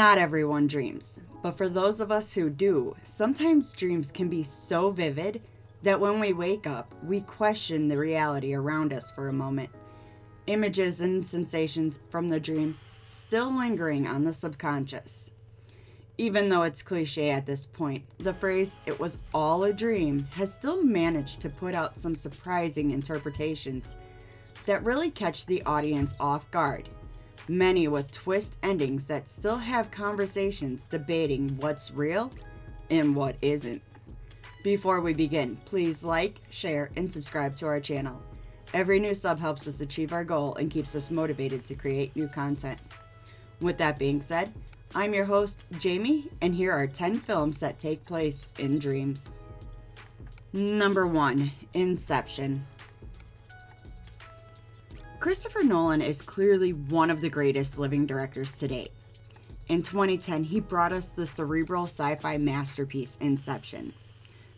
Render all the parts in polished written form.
Not everyone dreams, but for those of us who do, sometimes dreams can be so vivid that when we wake up, we question the reality around us for a moment. Images and sensations from the dream still lingering on the subconscious. Even though it's cliche at this point, the phrase, "it was all a dream," has still managed to put out some surprising interpretations that really catch the audience off guard. Many with twist endings that still have conversations debating what's real and what isn't. Before we begin, please like, share, and subscribe to our channel. Every new sub helps us achieve our goal and keeps us motivated to create new content. With that being said, I'm your host, Jamie, and here are 10 films that take place in dreams. Number 1, Inception. Christopher Nolan is clearly one of the greatest living directors to date. In 2010, he brought us the cerebral sci-fi masterpiece, Inception.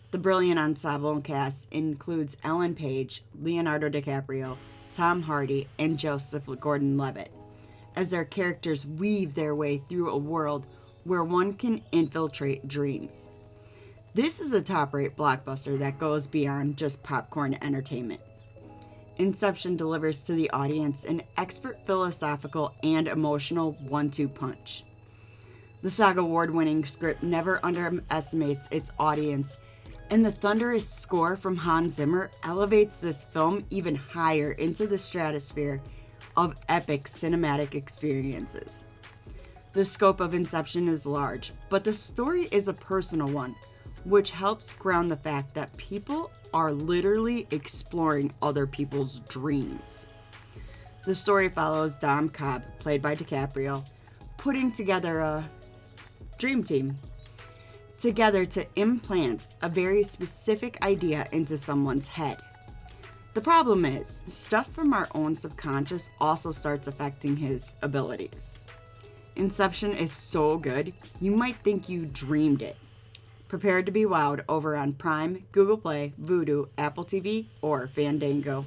The brilliant ensemble cast includes Ellen Page, Leonardo DiCaprio, Tom Hardy, and Joseph Gordon-Levitt, as their characters weave their way through a world where one can infiltrate dreams. This is a top-rate blockbuster that goes beyond just popcorn entertainment. Inception delivers to the audience an expert philosophical and emotional one-two punch. The SAG award-winning script never underestimates its audience, and the thunderous score from Hans Zimmer elevates this film even higher into the stratosphere of epic cinematic experiences. The scope of Inception is large, but the story is a personal one, which helps ground the fact that people are literally exploring other people's dreams. The story follows Dom Cobb, played by DiCaprio, putting together a dream team together to implant a very specific idea into someone's head. The problem is, stuff from our own subconscious also starts affecting his abilities. Inception is so good, you might think you dreamed it. Prepare to be wowed over on Prime, Google Play, Vudu, Apple TV, or Fandango.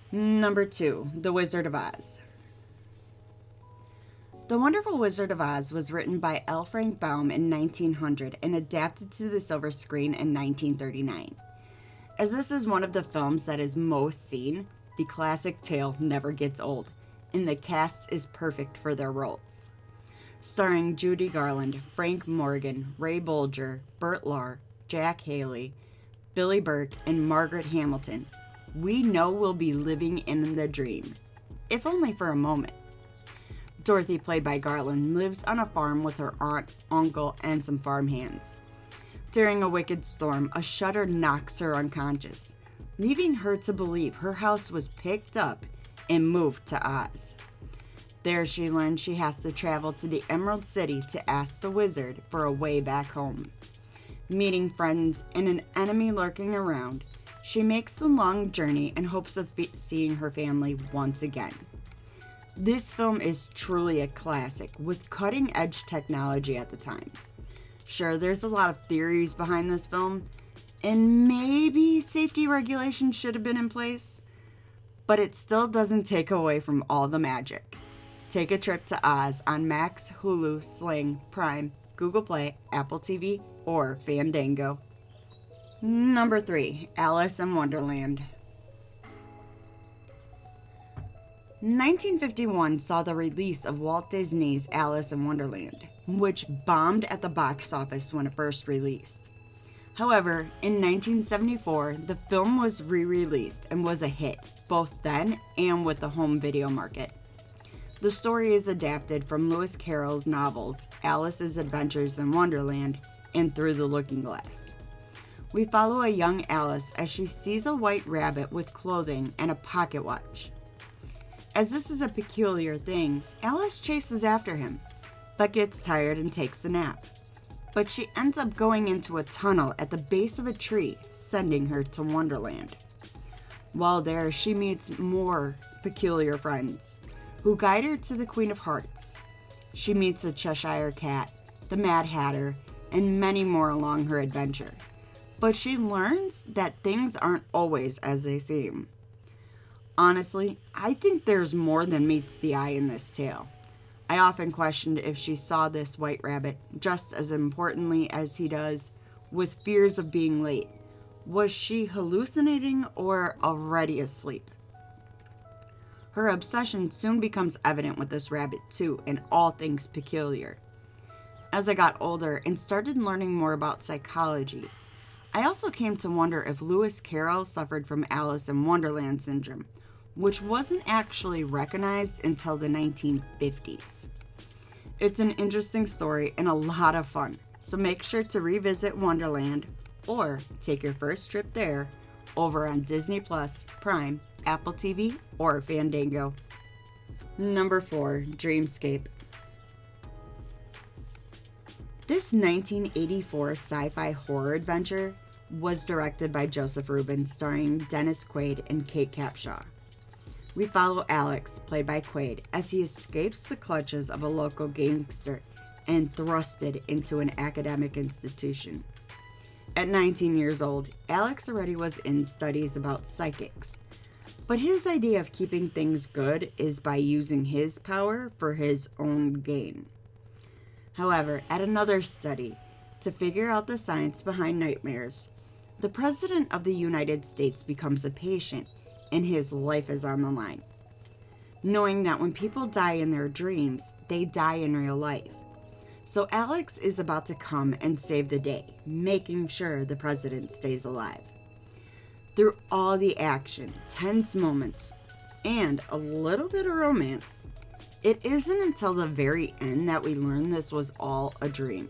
Number 2, The Wizard of Oz. The Wonderful Wizard of Oz was written by L. Frank Baum in 1900 and adapted to the silver screen in 1939. As this is one of the films that is most seen, the classic tale never gets old, and the cast is perfect for their roles. Starring Judy Garland, Frank Morgan, Ray Bolger, Burt Lahr, Jack Haley, Billy Burke, and Margaret Hamilton, we know we'll be living in the dream, if only for a moment. Dorothy, played by Garland, lives on a farm with her aunt, uncle, and some farmhands. During a wicked storm, a shudder knocks her unconscious, leaving her to believe her house was picked up and moved to Oz. There she learns she has to travel to the Emerald City to ask the wizard for a way back home. Meeting friends and an enemy lurking around, she makes the long journey in hopes of seeing her family once again. This film is truly a classic with cutting-edge technology at the time. Sure, there's a lot of theories behind this film, and maybe safety regulations should have been in place, but it still doesn't take away from all the magic. Take a trip to Oz on Max, Hulu, Sling, Prime, Google Play, Apple TV, or Fandango. Number 3, Alice in Wonderland. 1951 saw the release of Walt Disney's Alice in Wonderland, which bombed at the box office when it first released. However, in 1974, the film was re-released and was a hit, both then and with the home video market. The story is adapted from Lewis Carroll's novels Alice's Adventures in Wonderland and Through the Looking Glass. We follow a young Alice as she sees a white rabbit with clothing and a pocket watch. As this is a peculiar thing, Alice chases after him, but gets tired and takes a nap. But she ends up going into a tunnel at the base of a tree, sending her to Wonderland. While there, she meets more peculiar friends, who guide her to the Queen of Hearts. She meets the Cheshire Cat, the Mad Hatter, and many more along her adventure. But she learns that things aren't always as they seem. Honestly, I think there's more than meets the eye in this tale. I often questioned if she saw this white rabbit just as importantly as he does, with fears of being late. Was she hallucinating or already asleep? Her obsession soon becomes evident with this rabbit too, in all things peculiar. As I got older and started learning more about psychology, I also came to wonder if Lewis Carroll suffered from Alice in Wonderland syndrome, which wasn't actually recognized until the 1950s. It's an interesting story and a lot of fun, so make sure to revisit Wonderland or take your first trip there over on Disney Plus, Prime, Apple TV, or Fandango. Number 4, Dreamscape. This 1984 sci-fi horror adventure was directed by Joseph Rubin, starring Dennis Quaid and Kate Capshaw. We follow Alex, played by Quaid, as he escapes the clutches of a local gangster and thrusted into an academic institution. At 19 years old, Alex already was in studies about psychics, but his idea of keeping things good is by using his power for his own gain. However, at another study, to figure out the science behind nightmares, the President of the United States becomes a patient and his life is on the line. Knowing that when people die in their dreams, they die in real life. So Alex is about to come and save the day, making sure the president stays alive. Through all the action, tense moments, and a little bit of romance, it isn't until the very end that we learn this was all a dream.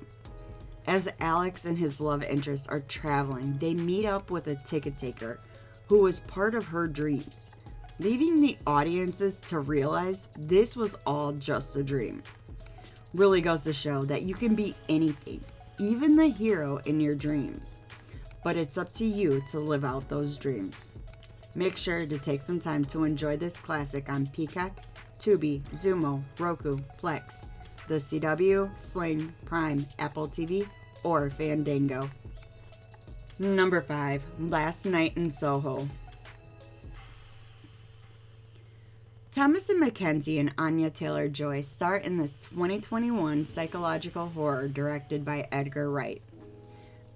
As Alex and his love interest are traveling, they meet up with a ticket taker who was part of her dreams, leaving the audiences to realize this was all just a dream. Really goes to show that you can be anything, even the hero in your dreams. But it's up to you to live out those dreams. Make sure to take some time to enjoy this classic on Peacock, Tubi, Zumo, Roku, Plex, the CW, Sling, Prime, Apple TV, or Fandango. Number 5, Last Night in Soho. Thomas and Mackenzie and Anya Taylor-Joy star in this 2021 psychological horror directed by Edgar Wright.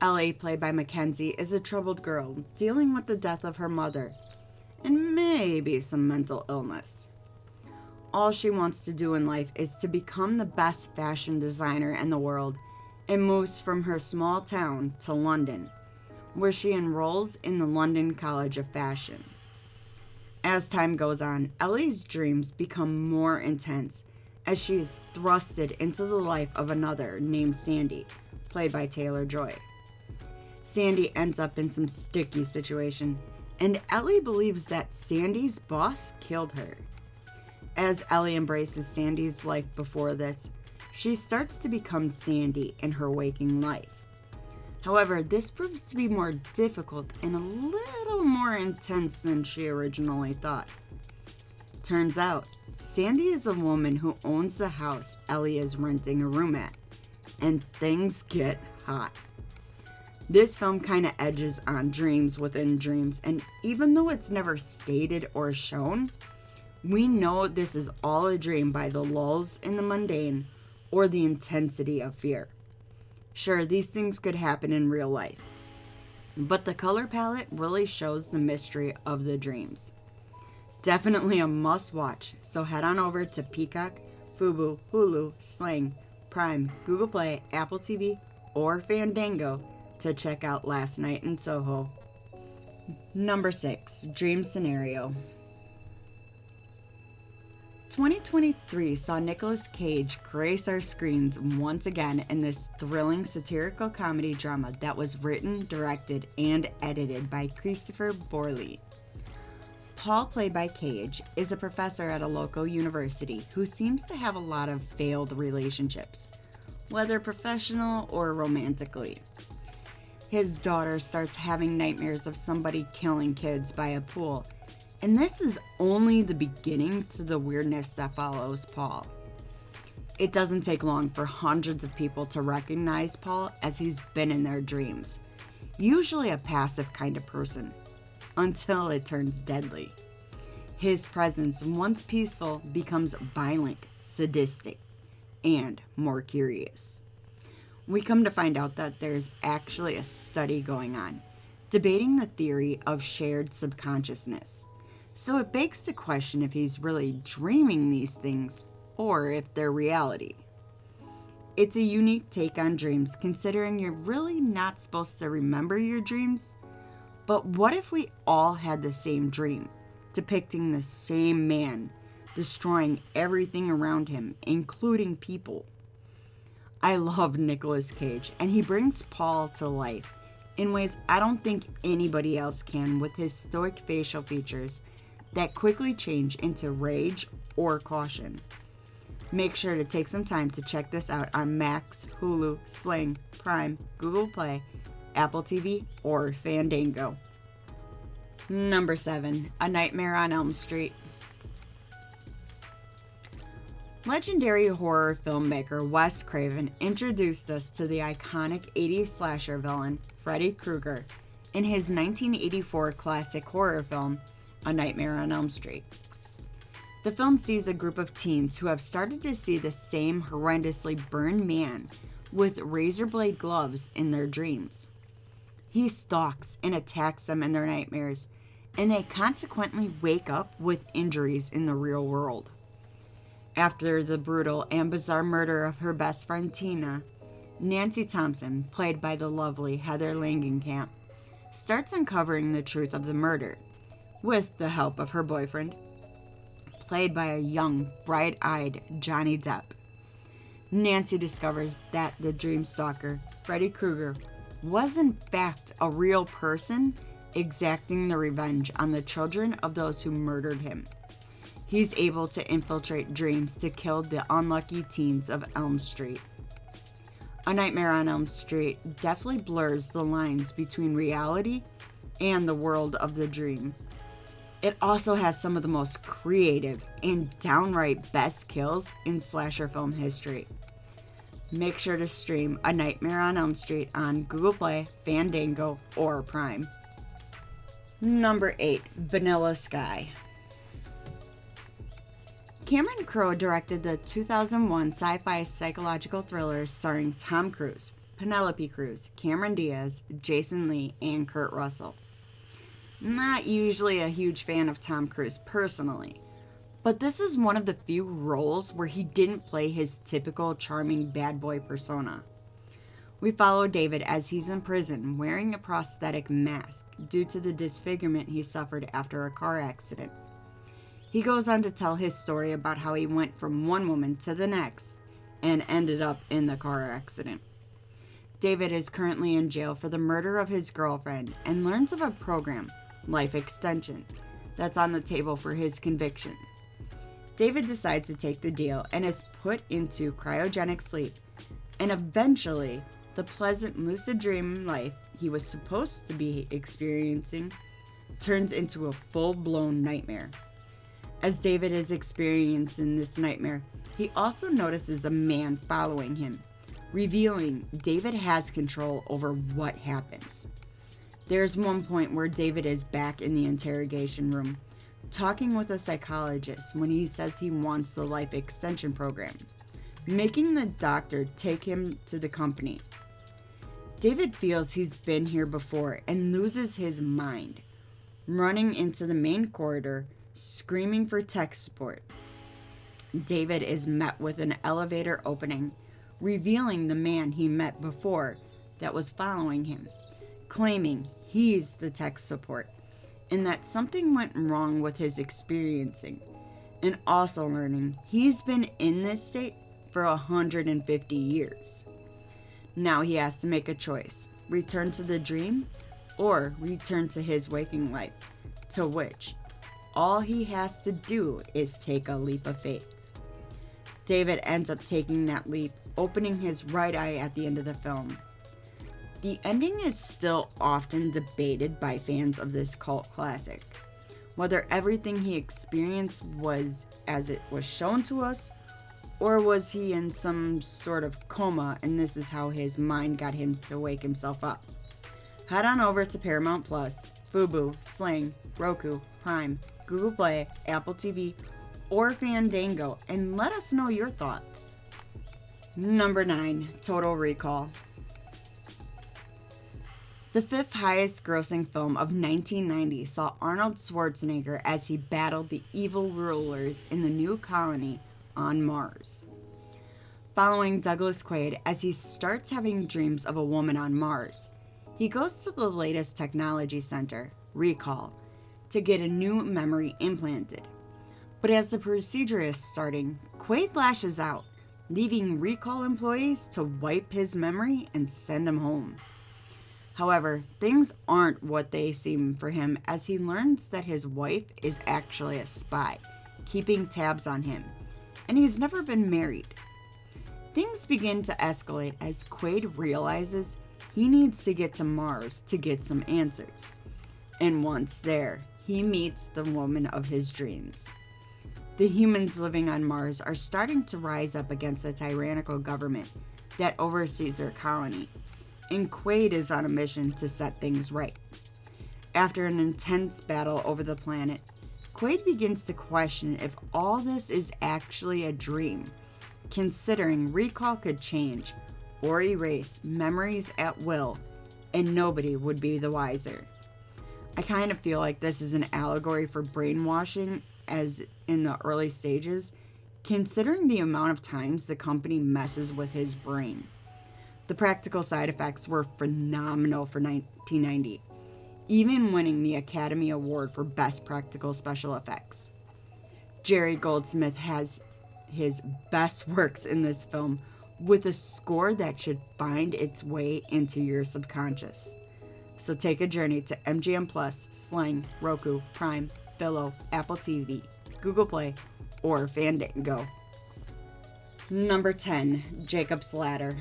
Ellie, played by Mackenzie, is a troubled girl dealing with the death of her mother and maybe some mental illness. All she wants to do in life is to become the best fashion designer in the world and moves from her small town to London, where she enrolls in the London College of Fashion. As time goes on, Ellie's dreams become more intense as she is thrusted into the life of another named Sandy, played by Taylor-Joy. Sandy ends up in some sticky situation, and Ellie believes that Sandy's boss killed her. As Ellie embraces Sandy's life before this, she starts to become Sandy in her waking life. However, this proves to be more difficult and a little more intense than she originally thought. Turns out, Sandy is a woman who owns the house Ellie is renting a room at, and things get hot. This film kind of edges on dreams within dreams, and even though it's never stated or shown, we know this is all a dream by the lulls in the mundane or the intensity of fear. Sure, these things could happen in real life, but the color palette really shows the mystery of the dreams. Definitely a must watch, so head on over to Peacock, Fubo, Hulu, Sling, Prime, Google Play, Apple TV, or Fandango to check out Last Night in Soho. Number 6, Dream Scenario. 2023 saw Nicolas Cage grace our screens once again in this thrilling satirical comedy drama that was written, directed, and edited by Christopher Borle. Paul, played by Cage, is a professor at a local university who seems to have a lot of failed relationships, whether professional or romantically. His daughter starts having nightmares of somebody killing kids by a pool, and this is only the beginning to the weirdness that follows Paul. It doesn't take long for hundreds of people to recognize Paul as he's been in their dreams, usually a passive kind of person, until it turns deadly. His presence, once peaceful, becomes violent, sadistic, and more curious. We come to find out that there's actually a study going on debating the theory of shared subconsciousness. So it begs the question if he's really dreaming these things or if they're reality. It's a unique take on dreams, considering you're really not supposed to remember your dreams. But what if we all had the same dream, depicting the same man, destroying everything around him, including people? I love Nicolas Cage, and he brings Paul to life in ways I don't think anybody else can, with his stoic facial features that quickly change into rage or caution. Make sure to take some time to check this out on Max, Hulu, Sling, Prime, Google Play, Apple TV, or Fandango. Number 7, A Nightmare on Elm Street. Legendary horror filmmaker Wes Craven introduced us to the iconic 80s slasher villain Freddy Krueger in his 1984 classic horror film, A Nightmare on Elm Street. The film sees a group of teens who have started to see the same horrendously burned man with razor blade gloves in their dreams. He stalks and attacks them in their nightmares, and they consequently wake up with injuries in the real world. After the brutal and bizarre murder of her best friend Tina, Nancy Thompson, played by the lovely Heather Langenkamp, starts uncovering the truth of the murder, with the help of her boyfriend, played by a young, bright-eyed Johnny Depp. Nancy discovers that the dream stalker, Freddy Krueger, was in fact a real person exacting the revenge on the children of those who murdered him. He's able to infiltrate dreams to kill the unlucky teens of Elm Street. A Nightmare on Elm Street definitely blurs the lines between reality and the world of the dream. It also has some of the most creative and downright best kills in slasher film history. Make sure to stream A Nightmare on Elm Street on Google Play, Fandango, or Prime. Number 8, Vanilla Sky. Cameron Crowe directed the 2001 sci-fi psychological thriller starring Tom Cruise, Penelope Cruz, Cameron Diaz, Jason Lee, and Kurt Russell. Not usually a huge fan of Tom Cruise personally, but this is one of the few roles where he didn't play his typical charming bad boy persona. We follow David as he's in prison wearing a prosthetic mask due to the disfigurement he suffered after a car accident. He goes on to tell his story about how he went from one woman to the next and ended up in the car accident. David is currently in jail for the murder of his girlfriend and learns of a program, Life Extension, that's on the table for his conviction. David decides to take the deal and is put into cryogenic sleep, and eventually, the pleasant lucid dream life he was supposed to be experiencing turns into a full-blown nightmare. As David is experiencing this nightmare, he also notices a man following him, revealing David has control over what happens. There's one point where David is back in the interrogation room, talking with a psychologist when he says he wants the life extension program, making the doctor take him to the company. David feels he's been here before and loses his mind, running into the main corridor, screaming for tech support. David is met with an elevator opening, revealing the man he met before that was following him, claiming he's the tech support and that something went wrong with his experiencing, and also learning he's been in this state for 150 years. Now he has to make a choice, return to the dream or return to his waking life, to which all he has to do is take a leap of faith. David ends up taking that leap, opening his right eye at the end of the film. The ending is still often debated by fans of this cult classic, whether everything he experienced was as it was shown to us, or was he in some sort of coma and this is how his mind got him to wake himself up. Head on over to Paramount Plus, Fubo, Sling, Roku, Prime, Google Play, Apple TV, or Fandango and let us know your thoughts. Number 9, Total Recall. The fifth highest grossing film of 1990 saw Arnold Schwarzenegger as he battled the evil rulers in the new colony on Mars. Following Douglas Quaid as he starts having dreams of a woman on Mars, he goes to the latest technology center, Recall, to get a new memory implanted. But as the procedure is starting, Quaid lashes out, leaving Recall employees to wipe his memory and send him home. However, things aren't what they seem for him as he learns that his wife is actually a spy, keeping tabs on him, and he's never been married. Things begin to escalate as Quaid realizes he needs to get to Mars to get some answers. And once there, he meets the woman of his dreams. The humans living on Mars are starting to rise up against a tyrannical government that oversees their colony, and Quaid is on a mission to set things right. After an intense battle over the planet, Quaid begins to question if all this is actually a dream, considering Recall could change or erase memories at will, and nobody would be the wiser. I kind of feel like this is an allegory for brainwashing as in the early stages, considering the amount of times the company messes with his brain. The practical side effects were phenomenal for 1990, even winning the Academy Award for Best Practical Special Effects. Jerry Goldsmith has his best works in this film with a score that should find its way into your subconscious. So take a journey to MGM Plus, Sling, Roku, Prime, Philo, Apple TV, Google Play, or Fandango. Number 10, Jacob's Ladder.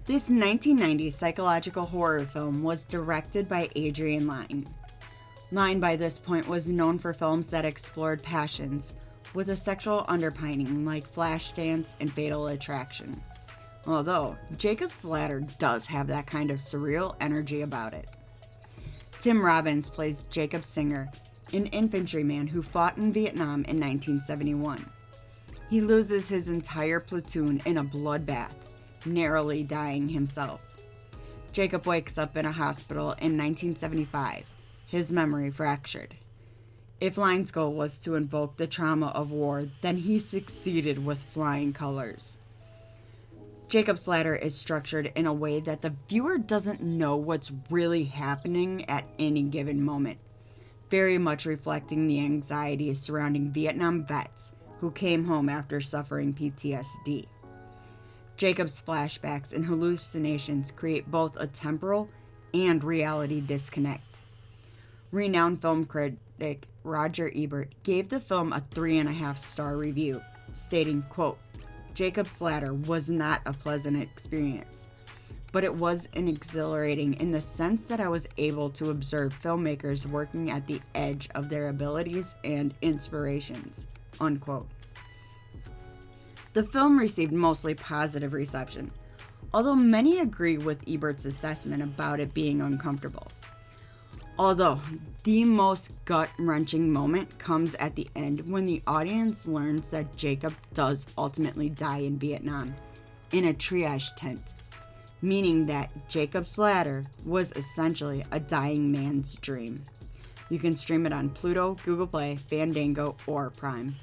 This 1990 psychological horror film was directed by Adrian Lyne. Lyne by this point was known for films that explored passions with a sexual underpinning like Flashdance and Fatal Attraction. Although, Jacob's Ladder does have that kind of surreal energy about it. Tim Robbins plays Jacob Singer, an infantryman who fought in Vietnam in 1971. He loses his entire platoon in a bloodbath, narrowly dying himself. Jacob wakes up in a hospital in 1975, his memory fractured. If Lyne's goal was to invoke the trauma of war, then he succeeded with flying colors. Jacob's Ladder is structured in a way that the viewer doesn't know what's really happening at any given moment, very much reflecting the anxiety surrounding Vietnam vets who came home after suffering PTSD. Jacob's flashbacks and hallucinations create both a temporal and reality disconnect. Renowned film critic Roger Ebert gave the film a 3.5-star review, stating, quote, "Jacob's Ladder was not a pleasant experience, but it was exhilarating in the sense that I was able to observe filmmakers working at the edge of their abilities and inspirations," unquote. The film received mostly positive reception, although many agree with Ebert's assessment about it being uncomfortable. Although, the most gut-wrenching moment comes at the end when the audience learns that Jacob does ultimately die in Vietnam, in a triage tent, meaning that Jacob's Ladder was essentially a dying man's dream. You can stream it on Pluto, Google Play, Fandango, or Prime.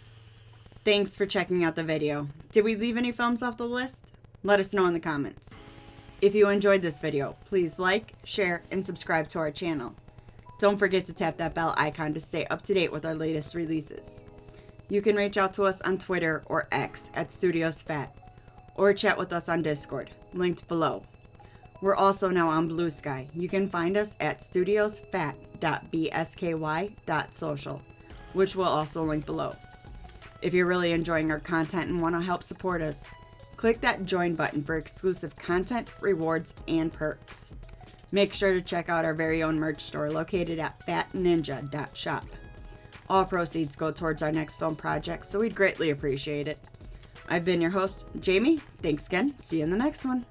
Thanks for checking out the video. Did we leave any films off the list? Let us know in the comments. If you enjoyed this video, please like, share, and subscribe to our channel. Don't forget to tap that bell icon to stay up to date with our latest releases. You can reach out to us on Twitter or X at StudiosFat, or chat with us on Discord, linked below. We're also now on Blue Sky. You can find us at studiosfat.bsky.social, which will also link below. If you're really enjoying our content and want to help support us, click that join button for exclusive content, rewards, and perks. Make sure to check out our very own merch store located at fatninja.shop. All proceeds go towards our next film project, so we'd greatly appreciate it. I've been your host, Jamie. Thanks again. See you in the next one.